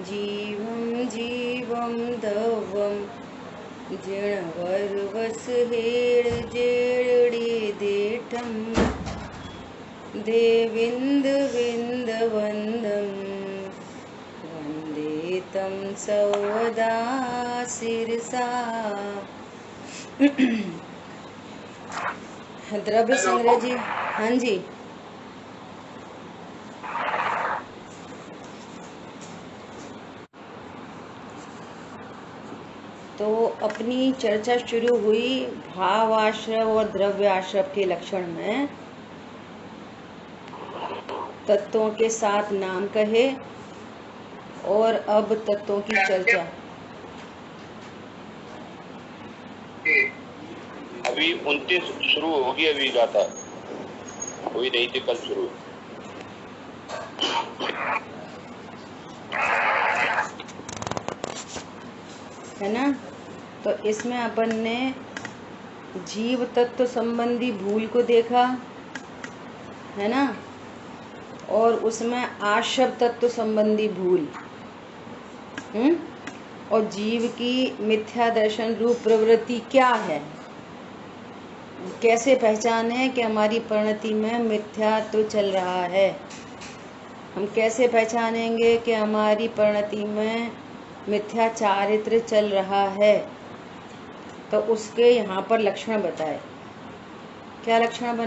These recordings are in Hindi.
जीवं जीवं दवं जिणवर्वस हेळ जेळडी देठं देविन्दविन्दवन्दं वन्दे तं सौदा शिरसा। द्रव्य संग्रह जी। हाँ जी, तो अपनी चर्चा शुरू हुई भावाश्रव और द्रव्याश्रव के लक्षण में। तत्वों के 7 नाम कहे और अब तत्वों की चर्चा। अभी 29 शुरू होगी, अभी गाथा हुई नहीं थी, कल शुरू है ना। तो इसमें अपन ने जीव तत्व संबंधी भूल को देखा है ना, और उसमें आश्रव तत्व संबंधी भूल, और जीव की मिथ्या दर्शन रूप प्रवृत्ति क्या है, कैसे पहचाने कि हमारी परिणति में मिथ्या तो चल रहा है। हम कैसे पहचानेंगे कि हमारी परिणति में मिथ्या चारित्र चल रहा है। तो उसके यहाँ पर लक्षण बताए। क्या लक्षण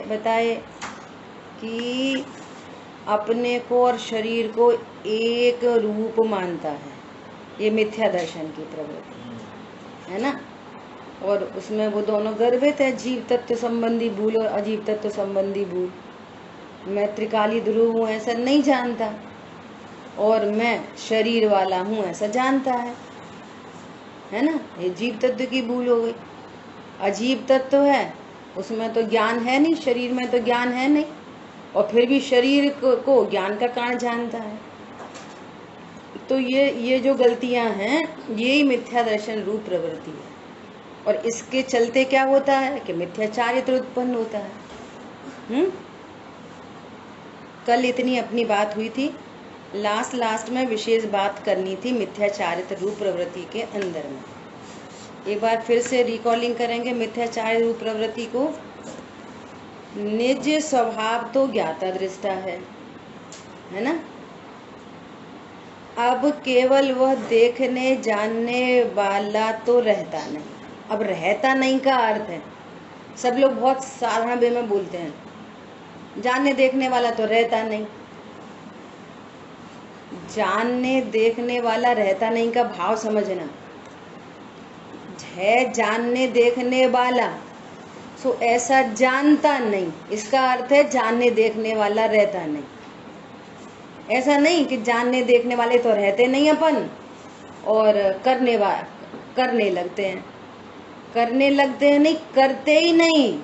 बताए कि अपने को और शरीर को एक रूप मानता है, ये मिथ्या दर्शन की प्रवृत्ति है ना। और उसमें वो दोनों गर्भित है, जीव तत्व संबंधी भूल और अजीव तत्व संबंधी भूल। मैं त्रिकाली ध्रुव हूँ ऐसा नहीं जानता, और मैं शरीर वाला हूँ ऐसा जानता है ना। ये जीव तत्व की भूल हो गई। अजीव तत्व है, उसमें तो ज्ञान है नहीं, शरीर में तो ज्ञान है नहीं, और फिर भी शरीर को ज्ञान का कारण जानता है। तो ये जो गलतियां हैं, यही मिथ्या दर्शन रूप प्रवृत्ति है। और इसके चलते क्या होता है कि मिथ्या चारित्र उत्पन्न होता है। कल इतनी अपनी बात हुई थी, लास्ट में विशेष बात करनी थी मिथ्या चारित्र रूप प्रवृत्ति के अंदर में। एक बार फिर से रिकॉलिंग करेंगे मिथ्या चारित्र रूप प्रवृत्ति को। निज स्वभाव तो ज्ञाता दृष्टा है ना। अब केवल वह देखने जानने वाला तो रहता नहीं। अब रहता नहीं का अर्थ है, सब लोग बहुत साधारण वे में बोलते हैं, जानने देखने वाला तो रहता नहीं। जानने देखने वाला रहता नहीं का भाव समझना है। जानने देखने वाला सो ऐसा जानता नहीं, इसका अर्थ है जानने देखने वाला रहता नहीं। ऐसा नहीं कि जानने देखने वाले तो रहते नहीं अपन, और करने लगते हैं। करने लगते हैं नहीं, करते ही नहीं,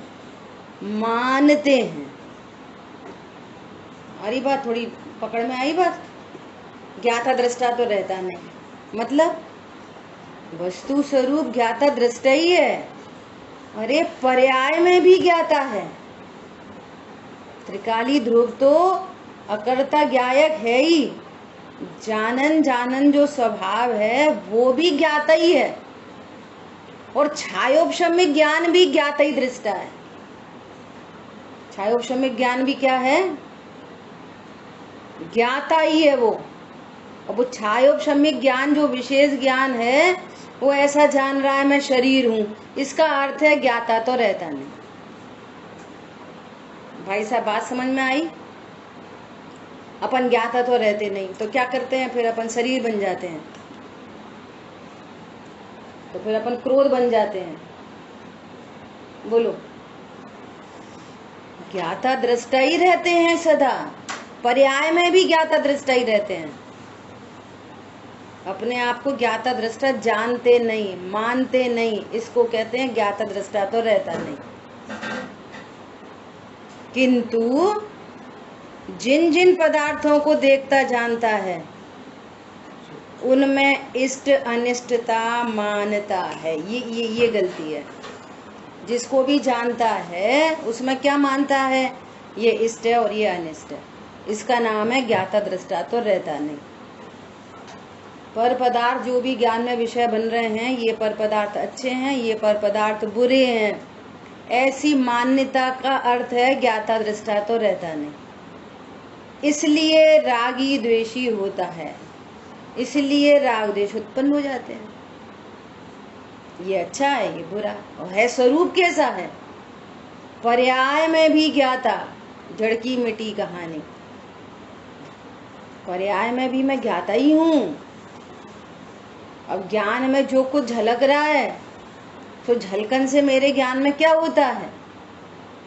मानते हैं। हमारी बात थोड़ी पकड़ में आई बात। ज्ञाता दृष्टा तो रहता नहीं, मतलब वस्तु स्वरूप ज्ञाता दृष्टा ही है। अरे पर्याय में भी ज्ञाता है। त्रिकाली ध्रुव तो अकर्ता ज्ञायक है ही। जानन जो स्वभाव है वो भी ज्ञाता ही है, और छायोपशम्य ज्ञान भी ज्ञाता ही दृष्टा है। छायोपशम्य ज्ञान भी क्या है? ज्ञाता ही है वो। और वो छायोपशम्य ज्ञान जो विशेष ज्ञान है, वो ऐसा जान रहा है मैं शरीर हूं, इसका अर्थ है ज्ञाता तो रहता नहीं। भाई साहब बात समझ में आई? अपन ज्ञाता तो रहते नहीं, तो क्या करते हैं फिर? अपन शरीर बन जाते हैं, तो फिर अपन क्रोध बन जाते हैं। बोलो, ज्ञाता दृष्टा ही रहते हैं सदा, पर्याय में भी ज्ञाता दृष्टा ही रहते हैं। अपने आप को ज्ञाता दृष्टा जानते नहीं, मानते नहीं, इसको कहते हैं ज्ञाता दृष्टा तो रहता नहीं। किंतु जिन जिन पदार्थों को देखता जानता है, उनमें इष्ट अनिष्टता मानता है। ये गलती है। जिसको भी जानता है उसमें क्या मानता है? ये इष्ट है और ये अनिष्ट है। इसका नाम है ज्ञाता दृष्टा तो रहता नहीं। पर पदार्थ जो भी ज्ञान में विषय बन रहे हैं, ये पर पदार्थ अच्छे हैं, ये पर पदार्थ बुरे हैं, ऐसी मान्यता का अर्थ है ज्ञाता दृष्टा तो रहता नहीं। इसलिए रागी द्वेषी होता है, इसलिए राग द्वेष उत्पन्न हो जाते हैं। ये अच्छा है, ये बुरा, और है स्वरूप कैसा है? पर्याय में भी ज्ञाता, जड़ की मिट्टी कहानी, पर्याय में भी मैं ज्ञाता ही हूँ। अब ज्ञान में जो कुछ झलक रहा है, तो झलकन से मेरे ज्ञान में क्या होता है?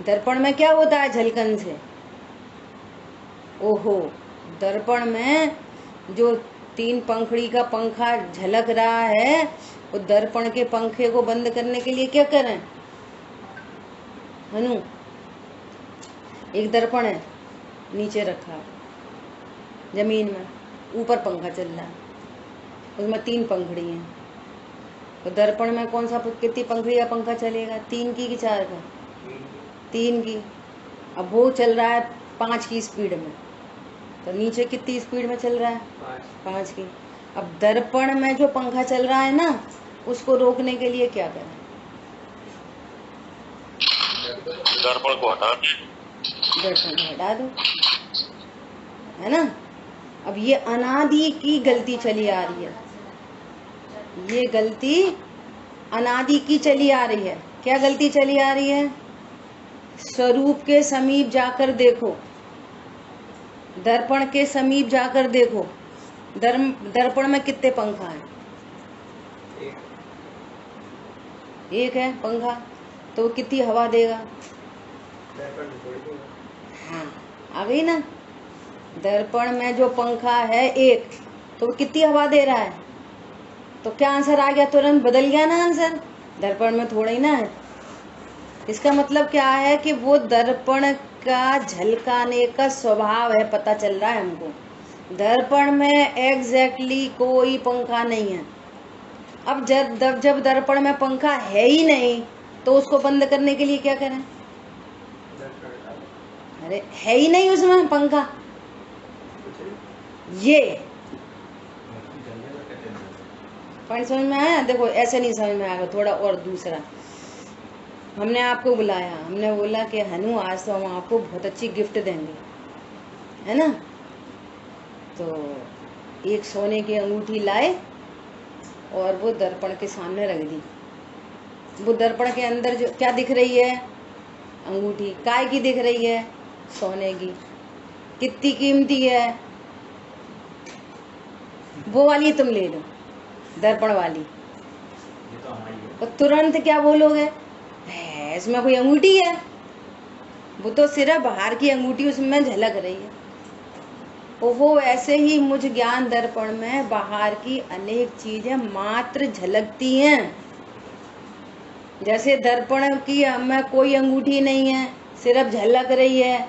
दर्पण में क्या होता है झलकन से? ओहो, दर्पण में जो 3 पंखड़ी का पंखा झलक रहा है, वो दर्पण के पंखे को बंद करने के लिए क्या करें हनु? एक दर्पण है नीचे रखा जमीन में, ऊपर पंखा चल रहा है, उसमें 3 पंखड़ी हैं। तो दर्पण में कौन सा, कितनी पंखड़ी का पंखा चलेगा? 3 की कि 4 का? 3 की। अब वो चल रहा है 5 की स्पीड में, तो नीचे कितनी स्पीड में चल रहा है? 5 की। अब दर्पण में जो पंखा चल रहा है ना, उसको रोकने के लिए क्या करें? दर्पण को हटा दो, दर्पण हटा दो, है ना। अब ये अनादि की गलती चली आ रही है, ये गलती अनादि की चली आ रही है। क्या गलती चली आ रही है? स्वरूप के समीप जाकर देखो, दर्पण के समीप जाकर देखो, दर्पण में कितने पंखा हैं? एक है पंखा, तो वो कितनी हवा देगा? हाँ, आ गई ना। दर्पण में जो पंखा है एक, तो वो कितनी हवा दे रहा है? तो क्या आंसर आ गया? तुरंत बदल गया ना आंसर, दर्पण में थोड़ा ही ना है। इसका मतलब क्या है कि वो दर्पण का झलकाने का स्वभाव है, पता चल रहा है हमको। दर्पण में एग्जैक्टली कोई पंखा नहीं है। अब जब दर्पण में पंखा है ही नहीं, तो उसको बंद करने के लिए क्या करें? अरे है ही नहीं उसमें पंखा, ये पॉइंट समझ में आया? देखो ऐसे नहीं समझ में आएगा, थोड़ा और दूसरा। हमने आपको बुलाया, हमने बोला कि हनु आज तो हम आपको बहुत अच्छी गिफ्ट देंगे, है ना। तो एक सोने की अंगूठी लाए और वो दर्पण के सामने रख दी। वो दर्पण के अंदर जो क्या दिख रही है? अंगूठी। काय की दिख रही है? सोने की। कितनी कीमती है? वो वाली तुम ले लो, दर्पण वाली। तो तुरंत क्या बोलोगे? है इसमें कोई अंगूठी है? वो तो सिर्फ बाहर की अंगूठी उसमें झलक रही है। ओहो, ऐसे ही मुझ ज्ञान दर्पण में बाहर की अनेक चीजें मात्र झलकती हैं। जैसे दर्पण की में कोई अंगूठी नहीं है, सिर्फ झलक रही है,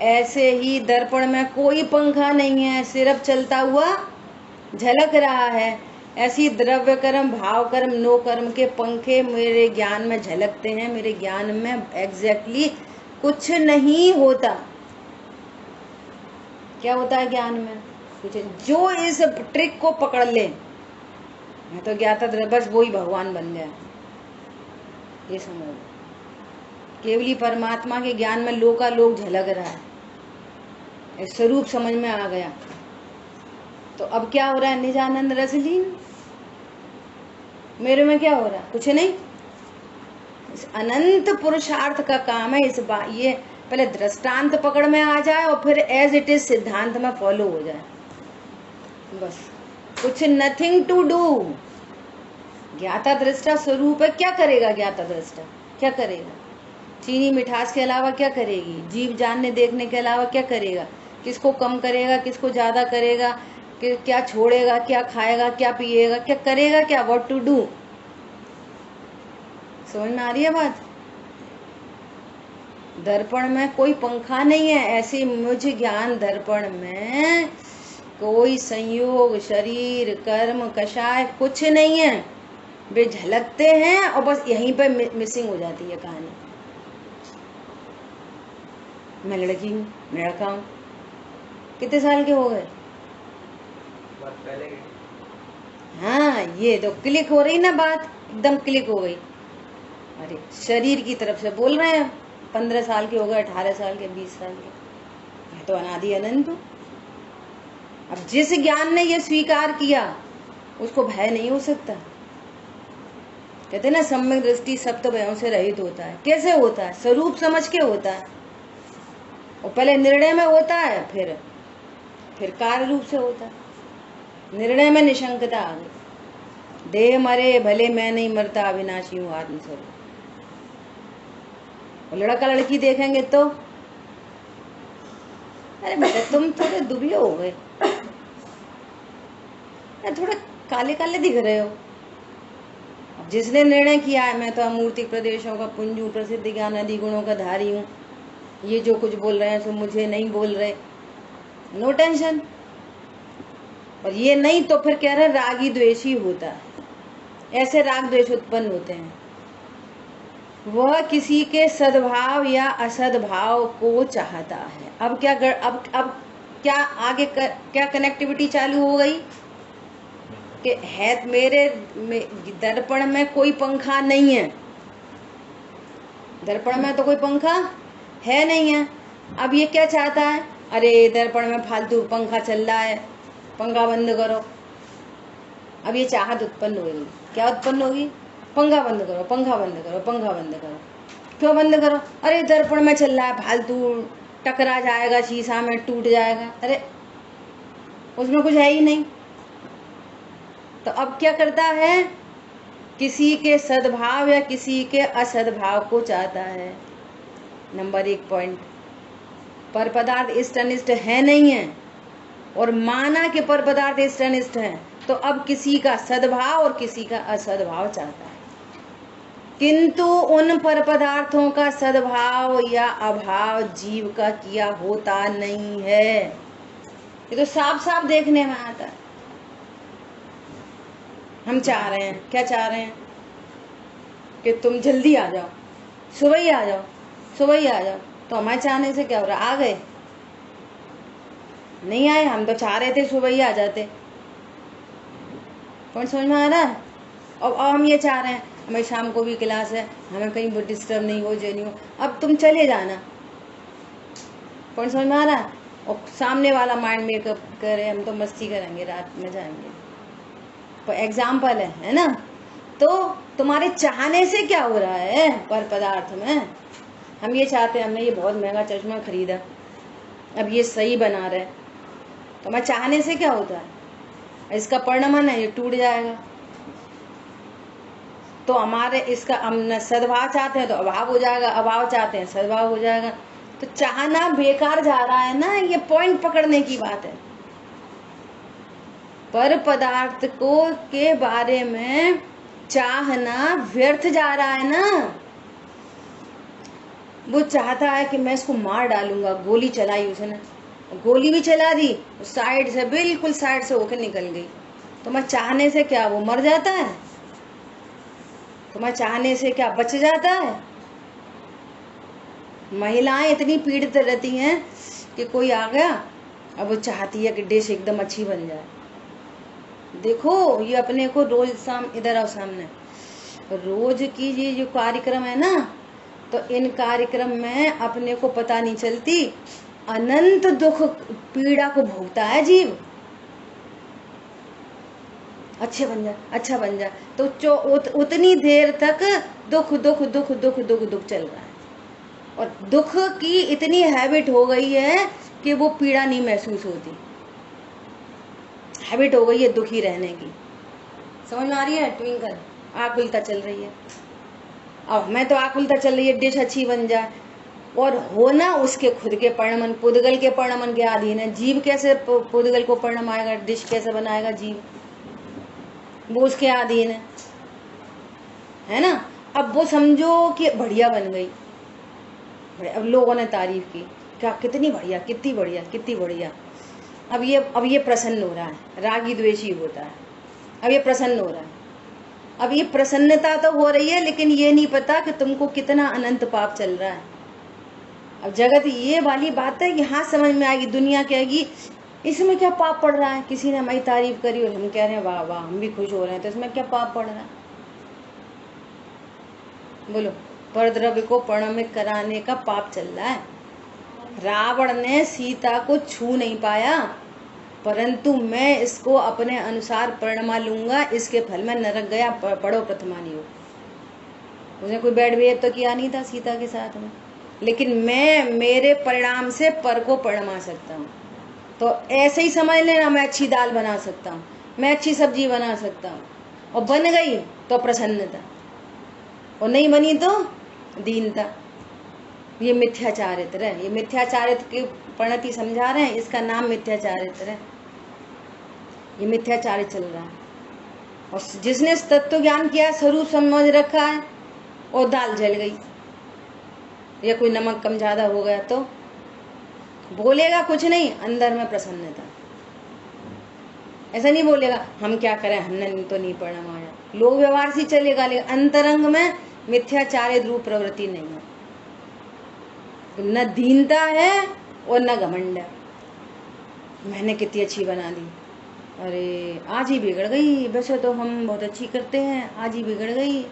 ऐसे ही दर्पण में कोई पंखा नहीं है, सिर्फ चलता हुआ झलक रहा है। ऐसी द्रव्य कर्म, भाव कर्म, नो कर्म के पंखे मेरे ज्ञान में झलकते हैं। मेरे ज्ञान में एग्जैक्टली कुछ नहीं होता। क्या होता है ज्ञान में? कुछ। जो इस ट्रिक को पकड़ ले, मैं तो ज्ञाता बस वही भगवान बन गया, ये समझ। केवली परमात्मा के ज्ञान में लोकालोक झलक रहा है, स्वरूप समझ में आ गया। तो अब क्या हो रहा है? निजानंद रसलीन। मेरे में क्या हो रहा है? कुछ नहीं। इस अनंत पुरुषार्थ का काम है। इस बात ये पहले दृष्टांत पकड़ में आ जाए और फिर एज इट इज सिद्धांत में फॉलो हो जाए, बस। कुछ नथिंग टू डू। ज्ञाता दृष्टा स्वरूप है। क्या करेगा ज्ञाता दृष्टा? क्या करेगा? चीनी मिठास के अलावा क्या करेगी? जीव जानने देखने के अलावा क्या करेगा? किसको कम करेगा, किसको ज्यादा करेगा, कि क्या छोड़ेगा, क्या खाएगा, क्या पिएगा, क्या करेगा, क्या व्हाट टू डू? समझ में आ रही है बात? दर्पण में कोई पंखा नहीं है, ऐसे मुझ ज्ञान दर्पण में कोई संयोग, शरीर, कर्म, कषाय कुछ नहीं है। वे झलकते हैं और बस यहीं पे मिसिंग हो जाती है कहानी। मैं लड़की हूँ, मैं लड़का हूँ। कितने साल के हो गए? पहले हाँ, ये तो क्लिक हो रही ना बात, एकदम क्लिक हो गई। अरे शरीर की तरफ से बोल रहे हैं, 15 साल के हो गए, 18 साल के, 20 साल के, मैं तो अनादि अनंत हूँ। अब जिस ज्ञान ने ये स्वीकार किया उसको भय नहीं हो सकता। कहते ना सम्यक दृष्टि सप्त भयों से रहित होता है। कैसे होता है? स्वरूप समझ के होता है। और पहले निर्णय में होता है, फिर कार्य रूप से होता है। निर्णय में निशंकता आ गई, देह मरे भले मैं नहीं मरता, अविनाशी हूँ आत्मस्वरूप। लड़का लड़की देखेंगे तो अरे बेटा तुम थोड़े दुबले हो गए, थोड़े काले काले दिख रहे हो। अब जिसने निर्णय किया है मैं तो अमूर्तिक प्रदेशों का पुंज हूँ, प्रसिद्ध ज्ञान आदि गुणों का धारी हूँ, ये जो कुछ बोल रहे हैं सो मुझे नहीं बोल रहे, नो टेंशन। और ये नहीं तो फिर कह रहे रागी द्वेषी होता है। ऐसे राग द्वेष उत्पन्न होते हैं। वह किसी के सद्भाव या असद्भाव को चाहता है। अब क्या आगे क्या कनेक्टिविटी चालू हो गई कि है मेरे दर्पण में कोई पंखा नहीं है, दर्पण में तो कोई पंखा है नहीं है। अब ये क्या चाहता है? अरे दर्पण में फालतू पंखा चल रहा है, पंखा बंद करो। अब ये चाहत उत्पन्न होगी। क्या उत्पन्न होगी? पंखा बंद करो, पंखा बंद करो, पंखा बंद करो। क्यों बंद करो? अरे दर्पण में चल रहा है फालतू, टकरा जाएगा शीशा में, टूट जाएगा। अरे उसमें कुछ है ही नहीं। तो अब क्या करता है? किसी के सद्भाव या किसी के असद्भाव को चाहता है। नंबर 1 पॉइंट, पर पदार्थ इष्ट अनिष्ट है नहीं है, और माना कि पर पदार्थ इष्ट अनिष्ट है, तो अब किसी का सद्भाव और किसी का असद्भाव चाहता है। किंतु उन पर पदार्थों का सद्भाव या अभाव जीव का किया होता नहीं है। ये तो साफ साफ देखने में आता है। हम चाह रहे हैं, क्या चाह रहे हैं? कि तुम जल्दी आ जाओ, सुबह ही आ जाओ, सुबह ही आ जाओ। तो हमारे चाहने से क्या हो रहा? आ गए? नहीं आए। हम तो चाह रहे थे सुबह ही आ जाते। कौन समझ में आ रहा है? और हम ये चाह रहे हैं हमें शाम को भी क्लास है, हमें कहीं डिस्टर्ब नहीं हो, जो नहीं हो, अब तुम चले जाना। कौन समझ में आ रहा है? और सामने वाला माइंड मेकअप करे, हम तो मस्ती करेंगे, रात में जाएंगे। तो एग्जाम्पल है ना? तो तुम्हारे चाहने से क्या हो रहा है? पर पदार्थ में हम ये चाहते हैं, हमने ये बहुत महंगा चश्मा खरीदा, अब ये सही बना रहे, तो मैं चाहने से क्या होता है? इसका परिणाम है ये टूट जाएगा। तो हमारे इसका हम सद्भाव चाहते हैं तो अभाव हो जाएगा, अभाव चाहते हैं सद्भाव हो जाएगा। तो चाहना बेकार जा रहा है ना, ये पॉइंट पकड़ने की बात है। पर पदार्थ को के बारे में चाहना व्यर्थ जा रहा है ना। वो चाहता है कि मैं इसको मार डालूंगा, गोली चलाई उसने, गोली भी चला दी, साइड से, बिल्कुल साइड से होकर निकल गई। तो मैं चाहने से क्या वो मर जाता है? तो मैं चाहने से क्या बच जाता है? महिलाएं इतनी पीड़ित रहती हैं कि कोई आ गया, अब वो चाहती है कि डिश एकदम अच्छी बन जाए। देखो ये अपने को रोज इधर आओ सामने, रोज की ये जो कार्यक्रम है ना, तो इन कार्यक्रम में अपने को पता नहीं चलती अनंत दुख पीड़ा को भोगता है जीव। अच्छे बन जा, अच्छा बन जा, तो उतनी देर तक दुख दुख दुख दुख दुख दुख चल रहा है। और दुख की इतनी हैबिट हो गई है कि वो पीड़ा नहीं महसूस होती। हैबिट हो गई है दुखी रहने की। समझ में आ रही है? ट्विंकल आँख उल्टा चल रही है, अब मैं तो आँख उल्टा चल रही है, डिश अच्छी बन जाए। और होना उसके खुद के परिणमन, पुद्गल के परिणमन के अधीन है। जीव कैसे पुद्गल को परिणाम आएगा? डिश कैसे बनाएगा जीव? वो उसके अधीन है ना? अब वो समझो कि बढ़िया बन गई, अब लोगों ने तारीफ की, क्या कितनी बढ़िया, कितनी बढ़िया, कितनी बढ़िया। अब ये प्रसन्न हो रहा है, रागी द्वेषी होता है। अब ये प्रसन्न हो रहा है, अब ये प्रसन्नता तो हो रही है, लेकिन ये नहीं पता कि तुमको कितना अनंत पाप चल रहा है। अब जगत ये वाली बात है, यहाँ समझ में आएगी, दुनिया कहेगी इसमें क्या पाप पड़ रहा है? किसी ने हमारी तारीफ करी और हम कह रहे हैं वाह वाह, हम भी खुश हो रहे हैं, तो इसमें क्या पाप पड़ रहा है? बोलो। परद्रव्य को परिणमित कराने का पाप चल रहा है। रावण ने सीता को छू नहीं पाया, परंतु मैं इसको अपने अनुसार परिणमा लूंगा, इसके फल में नरक गया, पढ़ो प्रथमानी हो। उसने कोई बैड बिहेव तो किया नहीं था सीता के साथ में, लेकिन मैं मेरे परिणाम से पर को परिणमा सकता हूँ। तो ऐसे ही समझ लेना, मैं अच्छी दाल बना सकता हूँ, मैं अच्छी सब्जी बना सकता हूँ, और बन गई तो प्रसन्नता, और नहीं बनी तो दीनता। ये मिथ्याचारित्र है। ये मिथ्याचारित्र की परिणति समझा रहे हैं, इसका नाम मिथ्याचारित्र है। ये मिथ्याचारित्र चल रहा है। और जिसने तत्व ज्ञान किया, स्वरूप समझ रखा है, और दाल जल गई या कोई नमक कम ज्यादा हो गया तो बोलेगा कुछ नहीं, अंदर में प्रसन्नता। ऐसा नहीं बोलेगा हम क्या करें, हमने तो नहीं पढ़ना आया, लोग व्यवहार से चलेगा, लेकिन अंतरंग में मिथ्याचारित्र रूप प्रवृत्ति नहीं है। तो न दीनता है और न घमंड है। मैंने कितनी अच्छी बना दी, अरे आज ही बिगड़ गई, वैसे तो हम बहुत अच्छी करते हैं, आज ही बिगड़ गई।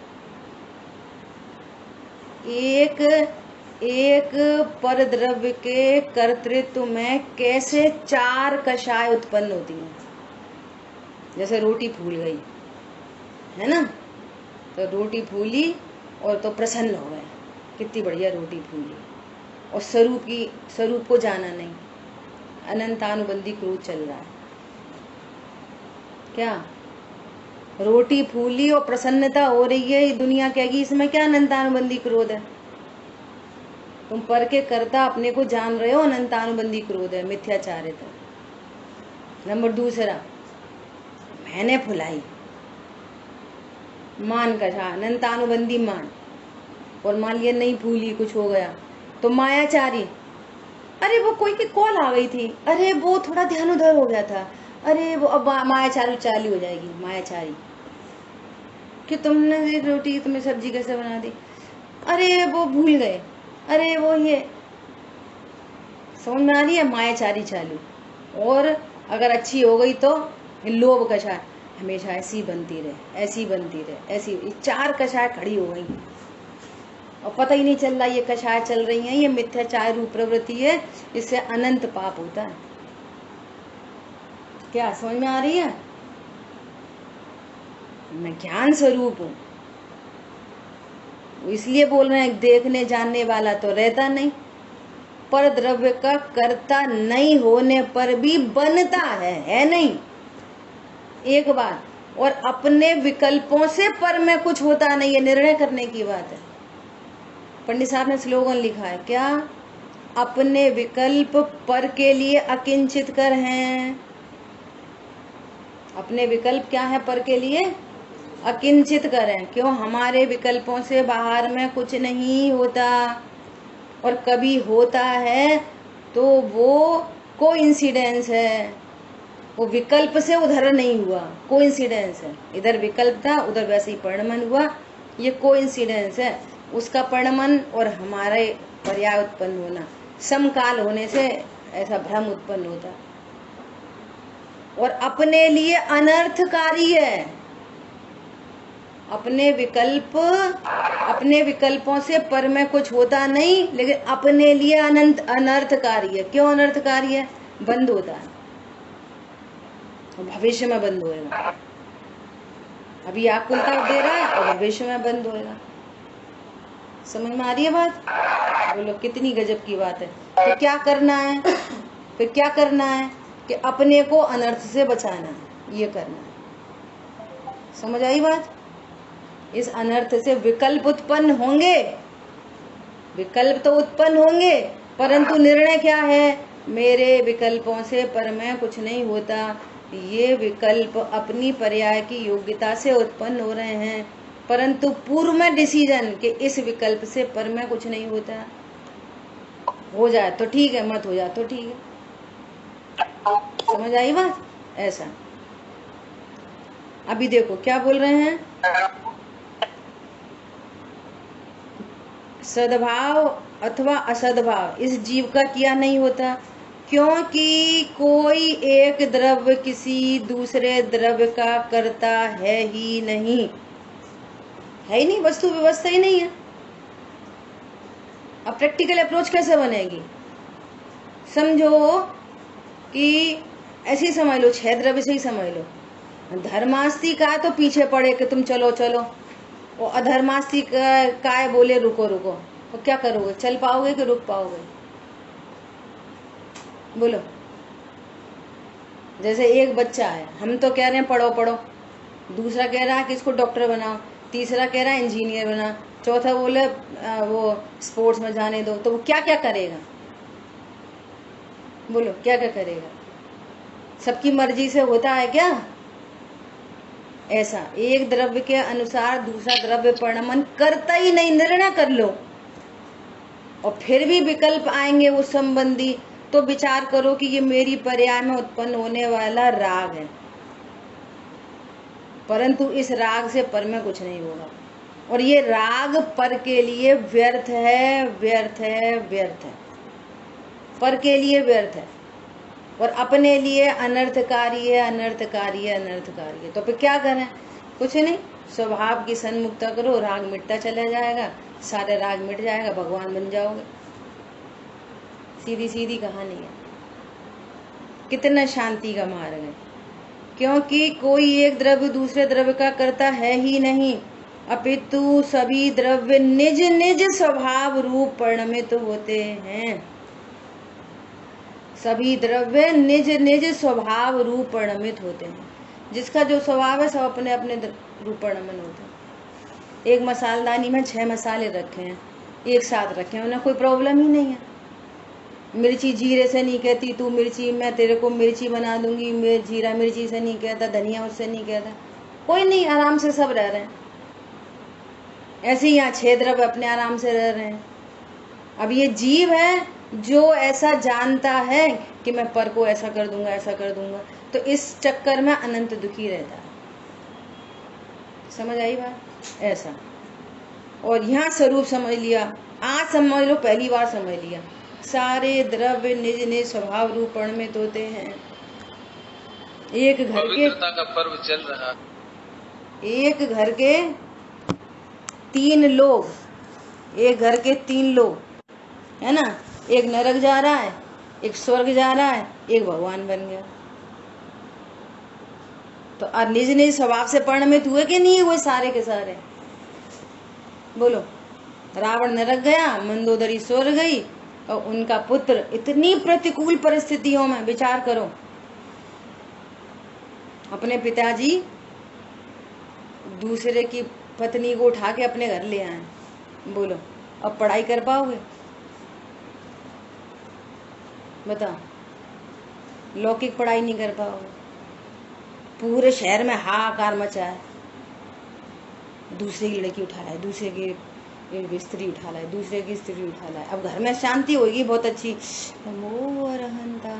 एक परद्रव्य के कर्तृत्व में कैसे 4 कषाय उत्पन्न होती हैं। जैसे रोटी फूल गई है ना, तो रोटी फूली और तो प्रसन्न हो गए, कितनी बढ़िया रोटी फूली, और स्वरूप को जाना नहीं, अनंतानुबंधी क्रोध चल रहा है। क्या रोटी फूली और प्रसन्नता हो रही है, दुनिया कहेगी इसमें क्या अनंतानुबंधी क्रोध है? तुम पर के कर्ता अपने को जान रहे हो, अनंतानुबंधी क्रोध है, मिथ्याचारित्र। नंबर दूसरा, मैंने फुलाई, मान कहा, अनंतानुबंधी मान, और मान लिया नहीं फूली, कुछ हो गया तो मायाचारी। अरे वो कोई की कॉल आ गई थी, अरे वो थोड़ा ध्यान उधर हो गया था, अरे वो अब मायाचारी चालू हो जाएगी। मायाचारी कि तुमने रोटी, तुमने सब्जी कैसे बना दी, अरे वो भूल गए, अरे वो ये समझ में आ रही है, मायाचारी चालू। और अगर अच्छी हो गई तो लोभ कषाय, हमेशा ऐसी बनती रहे, ऐसी बनती रहे, ऐसी। 4 कषाय खड़ी हो गई और पता ही नहीं चल रहा ये कषाय चल रही हैं। ये मिथ्याचार रूप प्रवृत्ति है, इससे अनंत पाप होता है। क्या समझ में आ रही है? मैं ज्ञान स्वरूप हूं, इसलिए बोल रहे हैं देखने जानने वाला तो रहता नहीं, पर द्रव्य का कर्ता नहीं होने पर भी बनता है नहीं, एक बात। और अपने विकल्पों से पर में कुछ होता नहीं है, निर्णय करने की बात है। पंडित साहब ने स्लोगन लिखा है क्या? अपने विकल्प पर के लिए अकिंचित कर हैं। अपने विकल्प क्या है? पर के लिए अकिंचित करें। क्यों? हमारे विकल्पों से बाहर में कुछ नहीं होता, और कभी होता है तो वो कोइंसिडेंस है, वो विकल्प से उधर नहीं हुआ, कोइंसिडेंस है। इधर विकल्प था, उधर वैसे ही परिणमन हुआ, ये कोइंसिडेंस है। उसका परिणमन और हमारे पर्याय उत्पन्न होना, समकाल होने से ऐसा भ्रम उत्पन्न होता, और अपने लिए अनर्थकारी है। अपने विकल्पों से पर में कुछ होता नहीं, लेकिन अपने लिए अनर्थकारी है। क्यों अनर्थकारी है? बंद होता है, भविष्य में बंद होएगा। अभी आकुलता दे रहा है और भविष्य में बंद होएगा। समझ में आ रही है बात? बोलो कितनी गजब की बात है। तो क्या करना है? फिर क्या करना है कि अपने को अनर्थ से बचाना है, ये करना है। समझ आई बात? इस अनर्थ से विकल्प उत्पन्न होंगे, विकल्प तो उत्पन्न होंगे, परंतु निर्णय क्या है? मेरे विकल्पों से पर में कुछ नहीं होता। ये विकल्प अपनी पर्याय की योग्यता से उत्पन्न हो रहे हैं, परंतु पूर्व में डिसीजन कि इस विकल्प से पर में कुछ नहीं होता। हो जाए तो ठीक है, मत हो जाए तो ठीक है। समझ आई बात? ऐसा। अभी देखो क्या बोल रहे हैं। सद्भाव अथवा असद्भाव इस जीव का किया नहीं होता, क्योंकि कोई एक द्रव्य किसी दूसरे द्रव्य का कर्ता है ही नहीं, वस्तु व्यवस्था ही नहीं है। अब प्रैक्टिकल अप्रोच कैसे बनेगी? समझो कि ऐसे ही समझ लो, 6 द्रव्य से ही समझ लो। धर्मास्ती का तो पीछे पड़े कि तुम चलो चलो, और अधर्मास्ती का बोले रुको रुको, तो क्या करोगे? चल पाओगे कि रुक पाओगे? बोलो। जैसे एक बच्चा है, हम तो कह रहे हैं पढ़ो पढ़ो, दूसरा कह रहा है कि इसको डॉक्टर बनाओ, तीसरा कह रहा है इंजीनियर बना, चौथा बोले वो स्पोर्ट्स में जाने दो, तो वो क्या क्या करेगा? बोलो क्या क्या करेगा? सबकी मर्जी से होता है क्या? ऐसा एक द्रव्य के अनुसार दूसरा द्रव्य परिणमन करता ही नहीं। निर्णय कर लो और फिर भी विकल्प आएंगे उस संबंधी, तो विचार करो कि ये मेरी पर्याय में उत्पन्न होने वाला राग है, परंतु इस राग से पर में कुछ नहीं होगा, और ये राग पर के लिए व्यर्थ है, व्यर्थ है, व्यर्थ है, पर के लिए व्यर्थ है, और अपने लिए अनर्थकारी है, अनर्थकारी है, अनर्थकारी है। तो फिर क्या करें? कुछ नहीं, स्वभाव की सन्मुक्ता करो, राग मिटता चला जाएगा, सारे राग मिट जाएगा, भगवान बन जाओगे। सीधी सीधी कहानी है। कितना शांति का मार्ग है। क्योंकि कोई एक द्रव्य दूसरे द्रव्य का कर्ता है ही नहीं, अपितु सभी द्रव्य निज निज स्वभाव रूप परिणमित होते हैं। सभी द्रव्य निज निज स्वभाव रूप परिणमित होते हैं। जिसका जो स्वभाव है सब अपने अपने रूप परिणमन होते हैं। एक मसालदानी में 6 मसाले रखे हैं, एक साथ रखे हैं, उन्हें कोई प्रॉब्लम ही नहीं है। मिर्ची जीरे से नहीं कहती तू मिर्ची, मैं तेरे को मिर्ची बना दूंगी, मैं जीरा मिर्ची से नहीं कहता, धनिया उससे नहीं कहता, कोई नहीं, आराम से सब रह रहे हैं। ऐसे ही यहाँ 6 द्रव्य अपने आराम से रह रहे हैं। अब ये जीव है जो ऐसा जानता है कि मैं पर को ऐसा कर दूंगा, ऐसा कर दूंगा, तो इस चक्कर में अनंत दुखी रहता है। समझ आई बात? ऐसा। और यहाँ स्वरूप समझ लिया, आज समझ लो, पहली बार समझ लिया, सारे द्रव्य निज निज स्वभाव रूप परिणमित होते हैं। एक घर के का पर्व चल रहा, एक घर के 3 लोग, एक घर के 3 लोग है ना, एक नरक जा रहा है, एक स्वर्ग जा रहा है, एक भगवान बन गया। तो निज निज स्वभाव से परिणमित हुए कि नहीं हुए सारे के सारे? बोलो। रावण नरक गया, मंदोदरी स्वर्ग गई, और उनका पुत्र इतनी प्रतिकूल परिस्थितियों में, विचार करो, अपने पिताजी दूसरे की पत्नी को उठा के अपने घर ले आए। बोलो, अब पढ़ाई कर पाओगे? बताओ, लौकिक पढ़ाई नहीं कर पाओगे। पूरे शहर में हाहाकार मचा है, दूसरे की लड़की उठा रहा है, दूसरे की स्त्री उठा रहा है, दूसरे की स्त्री उठा रहा है। अब घर में शांति होगी बहुत अच्छी, नमो अरहंता,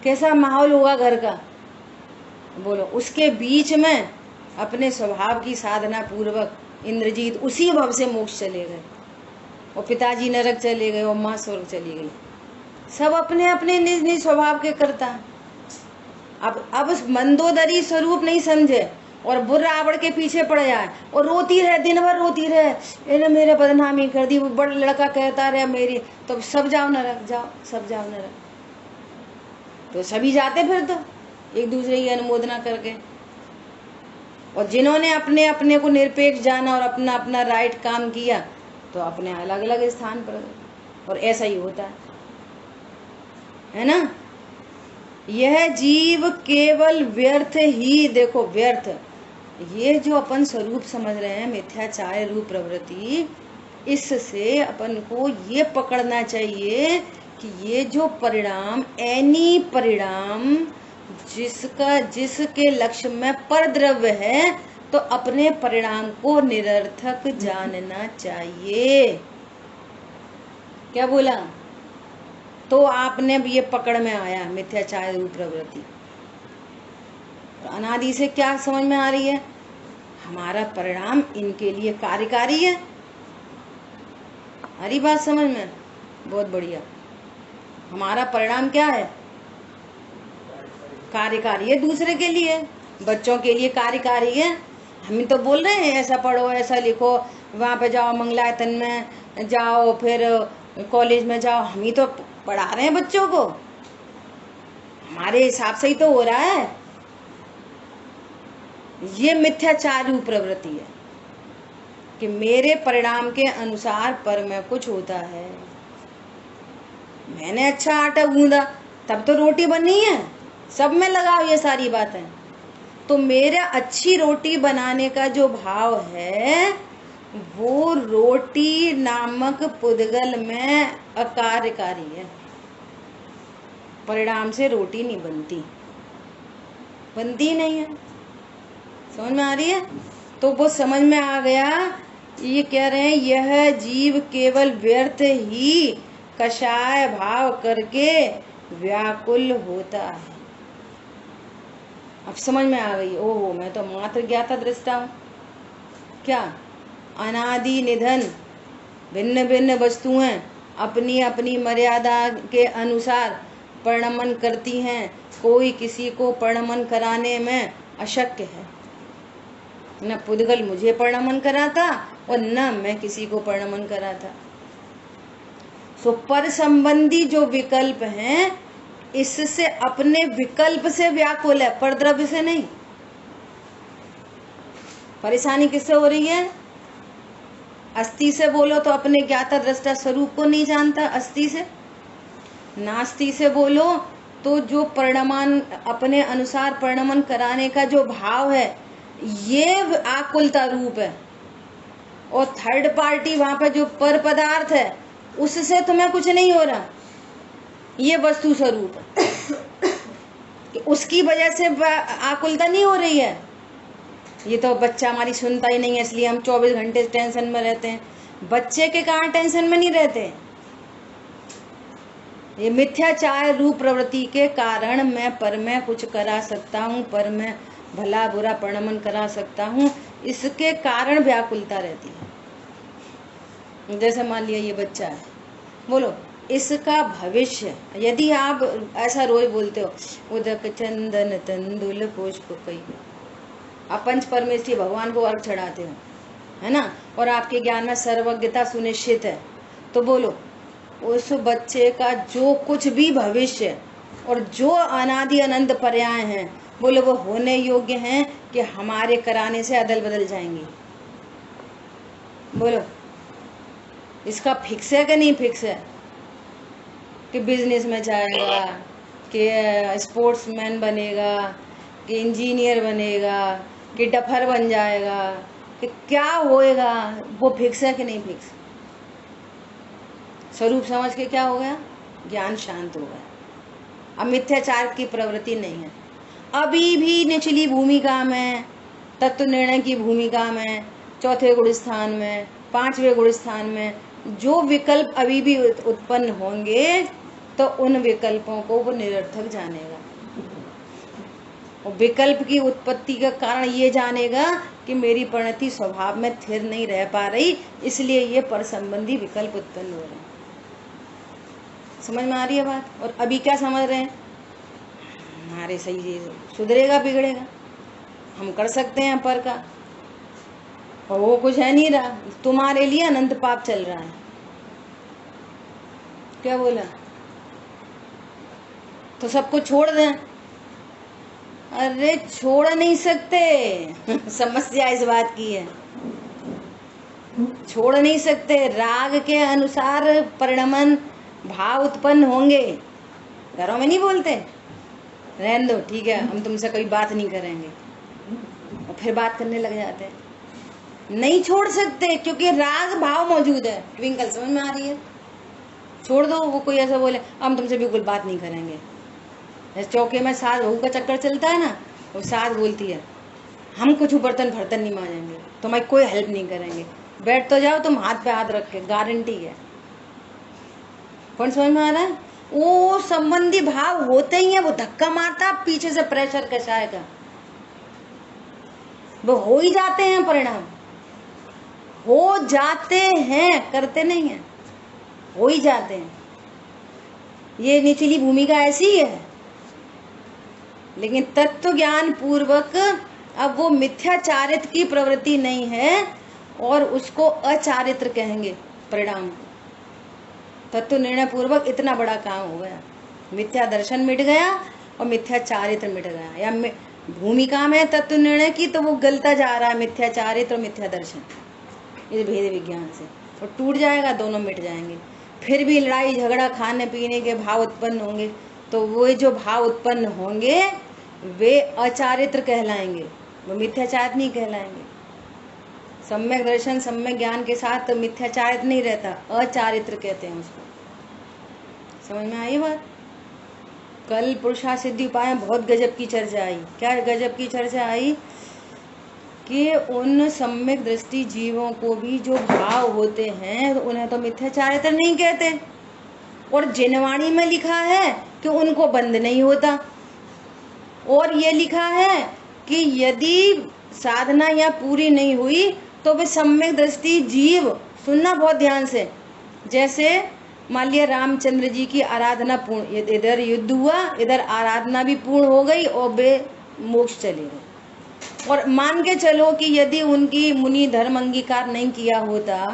कैसा माहौल होगा घर का? बोलो। उसके बीच में अपने स्वभाव की साधना पूर्वक इंद्रजीत उसी भव से मोक्ष चले गए, और पिताजी नरक चले गए, और माँ स्वर्ग चली गई। सब अपने अपने निज निज स्वभाव के करता। अब मंदोदरी स्वरूप नहीं समझे और बुरा रावण के पीछे पड़ जाए और रोती रहे, दिन भर रोती रहे, इन्हें मेरे बदनामी कर दी, वो बड़ा लड़का कहता रहे मेरी, तो सब जाओ नरक, जाओ सब जाओ नरक। तो सभी जाते फिर तो एक दूसरे की अनुमोदना करके। और जिन्होंने अपने अपने को निरपेक्ष जाना और अपना अपना राइट काम किया, तो अपने अलग अलग स्थान पर। और ऐसा ही होता है ना। यह जीव केवल व्यर्थ ही, देखो व्यर्थ, ये जो अपन स्वरूप समझ रहे हैं मिथ्याचार रूप प्रवृत्ति, इससे अपन को ये पकड़ना चाहिए कि ये जो परिणाम, एनी परिणाम जिसके लक्ष्य में परद्रव्य है, तो अपने परिणाम को निरर्थक जानना चाहिए। क्या बोला? तो आपने भी ये पकड़ में आया मिथ्याचार रूप प्रवृत्ति। अनादि से क्या समझ में आ रही है? हमारा परिणाम इनके लिए कार्यकारी है। हरी बात समझ में? बहुत बढ़िया। हमारा परिणाम क्या है? कार्यकारी है, दूसरे के लिए, बच्चों के लिए कार्यकारी है। हम ही तो बोल रहे हैं ऐसा पढ़ो, ऐसा लिखो, वहाँ पे जाओ, मंगलायतन में जाओ, फिर कॉलेज में जाओ, हम ही तो पढ़ा रहे हैं बच्चों को। हमारे हिसाब से ही तो हो रहा है। ये मिथ्याचारी प्रवृत्ति है कि मेरे परिणाम के अनुसार पर में कुछ होता है। मैंने अच्छा आटा गूंदा तब तो रोटी बनी है, सब में लगाओ ये सारी बातें। तो मेरे अच्छी रोटी बनाने का जो भाव है वो रोटी नामक पुद्गल में अकार्यकारी है। परिणाम से रोटी नहीं बनती नहीं है। समझ में आ रही है? तो वो समझ में आ गया। ये कह रहे हैं यह जीव केवल व्यर्थ ही कषाय भाव करके व्याकुल होता है। अब समझ में आ गई। ओहो, मैं तो मात्र ज्ञाता दृष्टा हूँ। क्या अनादि निधन भिन्न भिन्न वस्तुएं अपनी अपनी मर्यादा के अनुसार परिणमन करती हैं। कोई किसी को परिणमन कराने में अशक्य है। न पुद्गल मुझे परिणमन कराता और न मैं किसी को परिणमन कराता। सो पर संबंधी जो विकल्प हैं, इससे अपने विकल्प से व्याकुल है, पर द्रव्य से नहीं। परेशानी किससे हो रही है? अस्थि से बोलो तो अपने ज्ञाता दृष्टा स्वरूप को नहीं जानता, अस्थि से। नास्ति से बोलो तो जो परिणमन अपने अनुसार परिणमन कराने का जो भाव है, ये आकुलता रूप है। और थर्ड पार्टी वहां पर जो पर पदार्थ है, उससे तुम्हें कुछ नहीं हो रहा, ये वस्तु स्वरूप है। उसकी वजह से आकुलता नहीं हो रही है। ये तो बच्चा हमारी सुनता ही नहीं है, इसलिए हम 24 घंटे टेंशन में रहते हैं। बच्चे के कारण टेंशन में नहीं रहते। ये मिथ्याचार रूप प्रवृत्ति के कारण मैं पर में कुछ करा सकता हूँ, पर मैं भला बुरा परिणमन करा सकता हूँ, इसके कारण व्याकुलता रहती है। जैसे मान लिया ये बच्चा है, बोलो इसका भविष्य, यदि आप ऐसा रोज बोलते हो उदक चंदन तंदुल पुष्प कई, आप पंच परमेश्वरी भगवान को अर्घ चढ़ाते हो, है ना, और आपके ज्ञान में सर्वज्ञता सुनिश्चित है, तो बोलो उस बच्चे का जो कुछ भी भविष्य और जो अनादि अनंत पर्याय हैं, बोलो वो होने योग्य हैं कि हमारे कराने से अदल बदल जाएंगी। बोलो इसका फिक्स है कि नहीं फिक्स है? कि बिजनेस में जाएगा, कि स्पोर्ट्समैन बनेगा, कि इंजीनियर बनेगा, कि डफर बन जाएगा, कि क्या होएगा, वो फिक्स है कि नहीं फिक्स? स्वरूप समझ के क्या हो गया? ज्ञान शांत हो गया। अब मिथ्याचार की प्रवृत्ति नहीं है। अभी भी निचली भूमिका में, तत्व निर्णय की भूमिका में, चौथे गुण स्थान में, पांचवें गुण स्थान में जो विकल्प अभी भी उत्पन्न होंगे, तो उन विकल्पों को वो निरर्थक जानेगा। और विकल्प की उत्पत्ति का कारण ये जानेगा कि मेरी परिणति स्वभाव में स्थिर नहीं रह पा रही, इसलिए ये पर संबंधी विकल्प उत्पन्न हो रहे हैं। समझ में आ रही है बात? और अभी क्या समझ रहे हैं? हमारे सही सुधरेगा बिगड़ेगा, हम कर सकते हैं पर का, और वो कुछ है नहीं रहा। तुम्हारे लिए अनंत पाप चल रहा है। क्या बोला? तो सबको छोड़ दें? अरे छोड़ नहीं सकते। समस्या इस बात की है, छोड़ नहीं सकते। राग के अनुसार परिणमन भाव उत्पन्न होंगे। घरों में नहीं बोलते रहने दो, ठीक है, हम तुमसे कोई बात नहीं करेंगे, और फिर बात करने लग जाते हैं। नहीं छोड़ सकते क्योंकि राग भाव मौजूद है। ट्विंकल समझ में आ रही है? छोड़ दो। वो कोई ऐसा बोले हम तुमसे बिल्कुल बात नहीं करेंगे। चौके में सास बहू का चक्कर चलता है ना, वो सास बोलती है हम कुछ बर्तन फर्तन नहीं मांजेंगे, तुम्हारी कोई हेल्प नहीं करेंगे, बैठ तो जाओ तुम हाथ पे हाथ रख के, गारंटी है। कौन समझ में आ रहा है? वो संबंधी भाव होते ही है, वो धक्का मारता पीछे से प्रेशर कैसा आएगा, वो हो ही जाते हैं, परिणाम हो जाते हैं, करते नहीं है, हो ही जाते हैं। ये निचली भूमिका ऐसी ही है, लेकिन तत्व ज्ञान पूर्वक अब वो मिथ्याचारित्र की प्रवृत्ति नहीं है और उसको अचारित्र कहेंगे परिणाम। तत्व निर्णय पूर्वक इतना बड़ा काम हो गया, मिथ्या दर्शन मिट गया और मिथ्याचारित्र मिट गया। या भूमिका में तत्व निर्णय की तो वो गलता जा रहा है मिथ्याचारित्र और मिथ्या दर्शन इस भेद विज्ञान से, और टूट जाएगा, दोनों मिट जाएंगे। फिर भी लड़ाई झगड़ा खाने पीने के भाव उत्पन्न होंगे, तो वो जो भाव उत्पन्न होंगे वे अचारित्र कहलाएंगे, वो मिथ्याचारित्र नहीं कहलाएंगे। सम्यक दर्शन सम्यक ज्ञान के साथ तो मिथ्याचारित्र नहीं रहता, अचारित्र कहते हैं उसको। समझ में आई बात? कल पुरुषा सिद्धि उपाय में बहुत गजब की चर्चा आई। क्या गजब की चर्चा आई कि उन सम्यक दृष्टि जीवों को भी जो भाव होते हैं तो उन्हें तो मिथ्याचारित्र नहीं कहते, और जिनवाणी में लिखा है कि उनको बंद नहीं होता, और ये लिखा है कि यदि साधना या पूरी नहीं हुई तो वे सम्यक दृष्टि जीव, सुनना बहुत ध्यान से, जैसे मान लिया रामचंद्र जी की आराधना पूर्ण, इधर युद्ध हुआ, इधर आराधना भी पूर्ण हो गई और वे मोक्ष चले गए। और मान के चलो कि यदि उनकी मुनि धर्म अंगीकार नहीं किया होता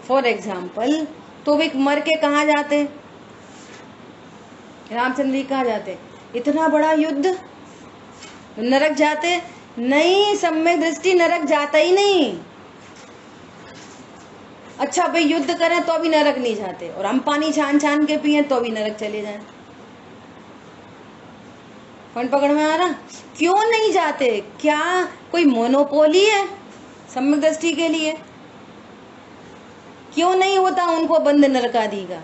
फॉर एग्जाम्पल, तो वे मर के कहाँ जाते? रामचंद्र जी कहाँ जाते? इतना बड़ा युद्ध, नरक जाते? नहीं, सम्यक दृष्टि नरक जाता ही नहीं। अच्छा भाई युद्ध करें तो भी नरक नहीं जाते, और हम पानी छान छान के पिए तो भी नरक चले जाएं। कौन पकड़ में आ रहा? क्यों नहीं जाते? क्या कोई मोनोपोली है सम्यक दृष्टि के लिए? क्यों नहीं होता उनको बंद नरकादि का?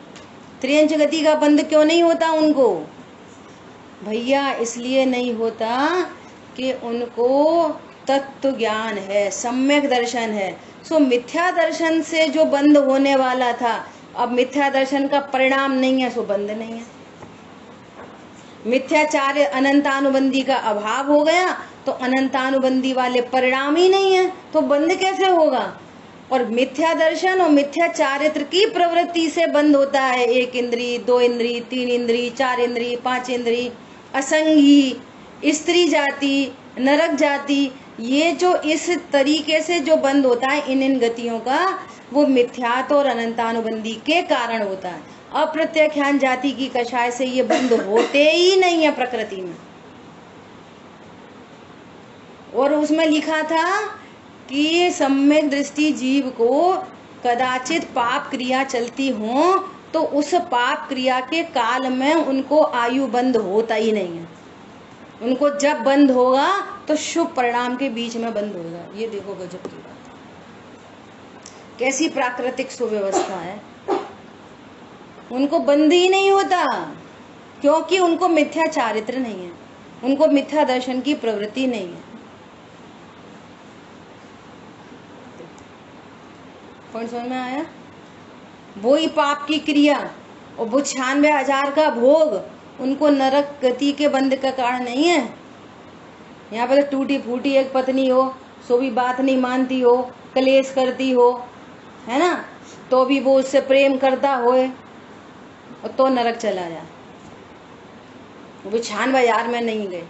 त्रियंच गति का बंद क्यों नहीं होता उनको? भैया इसलिए नहीं होता कि उनको तत्व ज्ञान है, सम्यक दर्शन है। सो मिथ्या दर्शन से जो बंद होने वाला था, अब मिथ्या दर्शन का परिणाम नहीं है, सो बंद नहीं है। मिथ्याचार्य अनंतानुबंधी का अभाव हो गया तो अनंतानुबंधी वाले परिणाम ही नहीं है, तो बंद कैसे होगा? और मिथ्या दर्शन और मिथ्याचारित्र की प्रवृत्ति से बंद होता है। एक इंद्री, दो इंद्री, तीन इंद्री, चार इंद्री, पांच इंद्री, असंगी, स्त्री जाति, नरक जाति, ये जो इस तरीके से जो बंद होता है इन गतियों का, वो मिथ्यात्व और अनंतानुबंधी के कारण होता है। अप्रत्यख्यान जाति की कषाय से ये बंद होते ही नहीं है प्रकृति में। और उसमें लिखा था कि सम्यक दृष्टि जीव को कदाचित पाप क्रिया चलती हो तो उस पाप क्रिया के काल में उनको आयु बंद होता ही नहीं है। उनको जब बंद होगा तो शुभ परिणाम के बीच में बंद होगा। ये देखो गजब की बात, कैसी प्राकृतिक सुव्यवस्था है। उनको बंद ही नहीं होता क्योंकि उनको मिथ्या चारित्र नहीं है, उनको मिथ्या दर्शन की प्रवृत्ति नहीं है। कौन समझ में आया? वो ही पाप की क्रिया और वो 96,000 का भोग उनको नरक गति के बंद का कारण नहीं है। यहाँ पर तो टूटी फूटी एक पत्नी हो, सो भी बात नहीं मानती हो, कलेश करती हो, है ना, तो भी वो उससे प्रेम करता होए और तो नरक चला जाए। वो 96,000 में नहीं गए,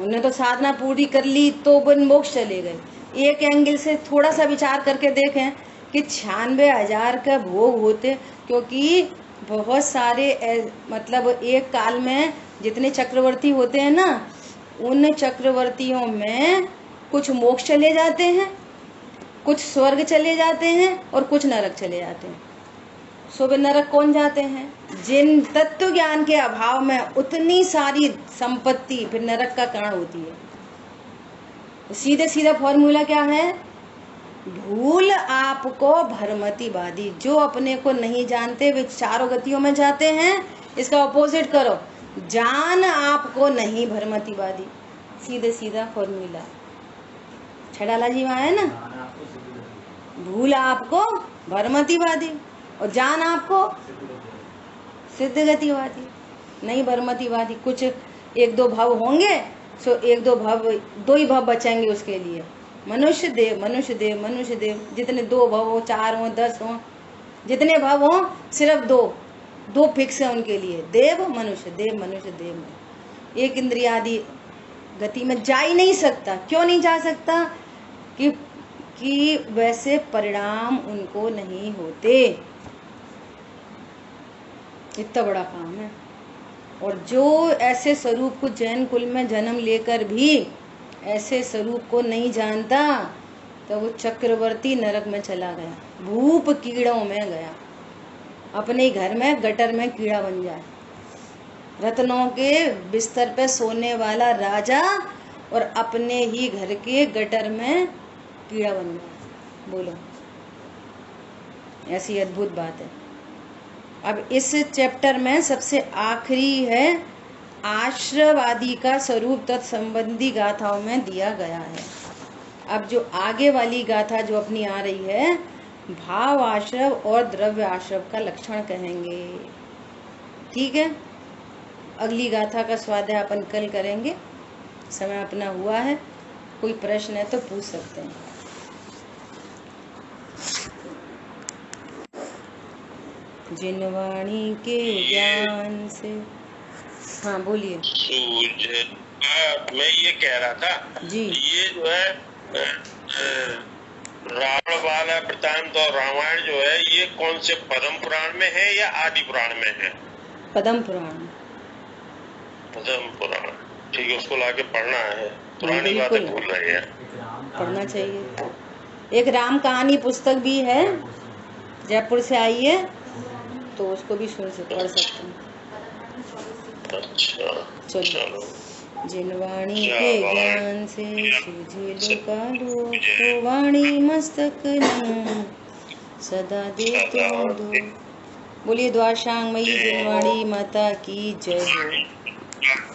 उन्हें तो साधना पूरी कर ली तो वो मोक्ष चले गए। एक एंगल से थोड़ा सा विचार करके देखें कि 96,000 का भोग होते, क्योंकि बहुत सारे मतलब एक काल में जितने चक्रवर्ती होते हैं ना, उन चक्रवर्तियों में कुछ मोक्ष चले जाते हैं, कुछ स्वर्ग चले जाते हैं और कुछ नरक चले जाते हैं। सो वे नरक कौन जाते हैं? जिन तत्व ज्ञान के अभाव में उतनी सारी संपत्ति फिर नरक का कारण होती है। सीधे सीधा फॉर्मूला क्या है? भूल आपको भ्रमतिवादी, जो अपने को नहीं जानते वे चारों गतियों में जाते हैं। इसका ऑपोजिट करो, जान आपको नहीं भ्रमतिवादी। सीधे सीधा फॉर्मूला छड़ाला जी में है ना। भूल आपको भ्रमतिवादी और जान आपको सिद्ध गतिवादी, नहीं भ्रमतिवादी। कुछ एक दो भव होंगे, सो एक दो भव, दो ही भव बचेंगे उसके लिए। मनुष्य देव, मनुष्य देव, मनुष्य देव, जितने 2 भव हो, 4 हो, 10 हो, जितने भव हो, सिर्फ 2, दो फिक्स है उनके लिए, देव मनुष्य, देव मनुष्य, देव मनुष्य। एक इंद्रियादि गति में जा ही नहीं सकता। क्यों नहीं जा सकता? कि वैसे परिणाम उनको नहीं होते। इतना बड़ा काम है। और जो ऐसे स्वरूप को जैन कुल में जन्म लेकर भी ऐसे स्वरूप को नहीं जानता, तो वो चक्रवर्ती नरक में चला गया, भूप कीड़ों में गया, अपने घर में गटर में कीड़ा बन जाए। रत्नों के बिस्तर पे सोने वाला राजा और अपने ही घर के गटर में कीड़ा बन जाए। बोलो, ऐसी अद्भुत बात है। अब इस चैप्टर में सबसे आखिरी है आश्रव आदि का स्वरूप तत्संबंधी गाथाओं में दिया गया है। अब जो आगे वाली गाथा जो अपनी आ रही है, भाव आश्रव और द्रव्य आश्रव का लक्षण कहेंगे। ठीक है, अगली गाथा का स्वाध्याय अपन कल करेंगे। समय अपना हुआ है, कोई प्रश्न है तो पूछ सकते हैं। जिनवाणी के ज्ञान से, हाँ बोलिए। मैं ये कह रहा था जी, ये जो है रावण वाला वृत्तांत और रामायण जो है ये कौन से पद्म पुराण में है या आदि पुराण में है? पद्म पुराण। पद्म पुराण, ठीक है, उसको लाके पढ़ना है। पुरानी बातें भूल रहे हैं, पढ़ना चाहिए। एक राम कहानी पुस्तक भी है, जयपुर से आई है, तो उसको भी पढ़ सकते हैं। अच्छा, चलो। जिनवाणी के ज्ञान से सूझे लोकालो, वाणी मस्तक नमो सदा देते दो। बोलिए द्वाशांग मई जिनवाणी माता की जय हो।